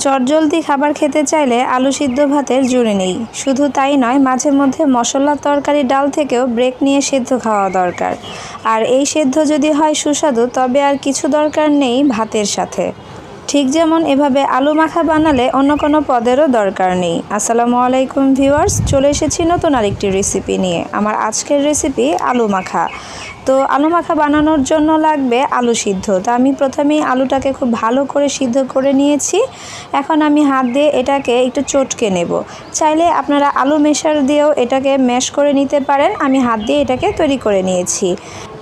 চটজলদি খাবার খেতে চাইলে আলু সিদ্ধ ভাতের জুড়ি নেই। শুধু তাই নয়, মাঝে মধ্যে মশলার তরকারি ডাল থেকেও ব্রেক নিয়ে সেদ্ধ খাওয়া দরকার। আর এই সেদ্ধ যদি হয় সুস্বাদু, তবে আর কিছু দরকার নেই ভাতের সাথে। ঠিক যেমন এভাবে আলু মাখা বানালে অন্য কোনো পদেরও দরকার নেই। আসসালামু আলাইকুম ভিউয়ার্স, চলে এসেছি নতুন আরেকটি রেসিপি নিয়ে। আমার আজকের রেসিপি আলু মাখা। তো আলু মাখা বানানোর জন্য লাগবে আলু সিদ্ধ। তো আমি প্রথমেই আলুটাকে খুব ভালো করে সিদ্ধ করে নিয়েছি। এখন আমি হাত দিয়ে এটাকে একটু চটকে নেব। চাইলে আপনারা আলু মেশার দিয়েও এটাকে ম্যাশ করে নিতে পারেন। আমি হাত দিয়ে এটাকে তৈরি করে নিয়েছি।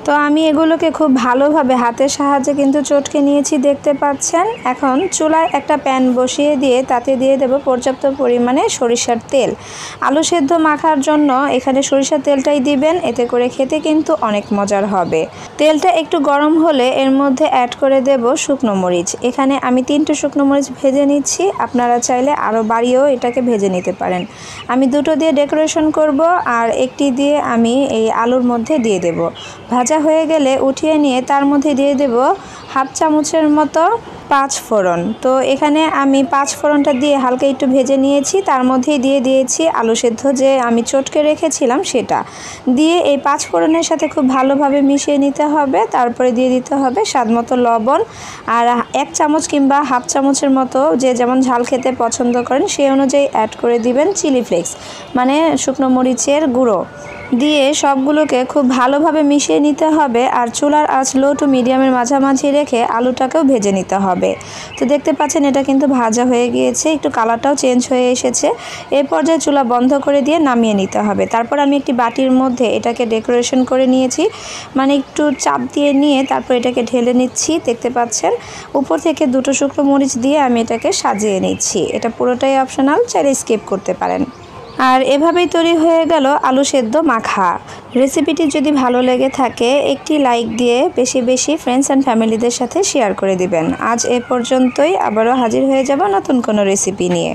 তো আমি এগুলোকে খুব ভালোভাবে হাতের সাহায্যে কিন্তু চটকে নিয়েছি, দেখতে পাচ্ছেন। এখন চুলায় একটা প্যান বসিয়ে দিয়ে তাতে দিয়ে দেব পর্যাপ্ত পরিমাণে সরিষার তেল। আলু সেদ্ধ মাখার জন্য এখানে সরিষার তেলটাই দিবেন, এতে করে খেতে কিন্তু অনেক মজার হবে। তেলটা একটু গরম হলে এর মধ্যে অ্যাড করে দেব শুকনো মরিচ। এখানে আমি 3টে শুকনো মরিচ ভেজে নিচ্ছি। আপনারা চাইলে আরও বাড়িয়েও এটাকে ভেজে নিতে পারেন। আমি 2টো দিয়ে ডেকোরেশন করব, আর একটি দিয়ে আমি এই আলুর মধ্যে দিয়ে দেব। ভাজা হয়ে গেলে উঠিয়ে নিয়ে তার মধ্যে দিয়ে দেব হাফ চামচের মতো 5 ফোড়ন। তো এখানে আমি 5 ফোড়নটা দিয়ে হালকা একটু ভেজে নিয়েছি। তার মধ্যেই দিয়ে দিয়েছি আলু সেদ্ধ যে আমি চটকে রেখেছিলাম সেটা দিয়ে এই 5 ফোড়নের সাথে খুব ভালোভাবে মিশিয়ে নিতে হবে। তারপরে দিয়ে দিতে হবে স্বাদমতো লবণ, আর 1 চামচ কিংবা হাফ চামচের মতো যে যেমন ঝাল খেতে পছন্দ করেন সেই অনুযায়ী অ্যাড করে দিবেন চিলি ফ্লেক্স, মানে শুকনো মরিচের গুঁড়ো দিয়ে সবগুলোকে খুব ভালোভাবে মিশিয়ে নিতে হবে। আর চুলার আঁচ লো টু মিডিয়ামের মাঝামাঝি রেখে আলুটাকেও ভেজে নিতে হবে। তো দেখতে পাচ্ছেন এটা কিন্তু ভাজা হয়ে গিয়েছে, একটু কালারটাও চেঞ্জ হয়ে এসেছে। এই পর্যায়ে চুলা বন্ধ করে দিয়ে নামিয়ে নিতে হবে। তারপর আমি একটি বাটির মধ্যে এটাকে ডেকোরেশন করে নিয়েছি, মানে একটু চাপ দিয়ে নিয়ে তারপর এটাকে ঢেলে নিচ্ছি। দেখতে পাচ্ছেন উপর থেকে 2টো শুকনো মরিচ দিয়ে আমি এটাকে সাজিয়ে নিচ্ছি। এটা পুরোটাই অপশনাল, চাইলে স্কিপ করতে পারেন। আর এভাবেই তৈরি হয়ে গেল আলু সেদ্ধ মাখা। রেসিপিটি যদি ভালো লেগে থাকে একটি লাইক দিয়ে বেশি বেশি ফ্রেন্ডস অ্যান্ড ফ্যামিলিদের সাথে শেয়ার করে দিবেন। আজ এ পর্যন্তই, আবারও হাজির হয়ে যাব নতুন কোনো রেসিপি নিয়ে।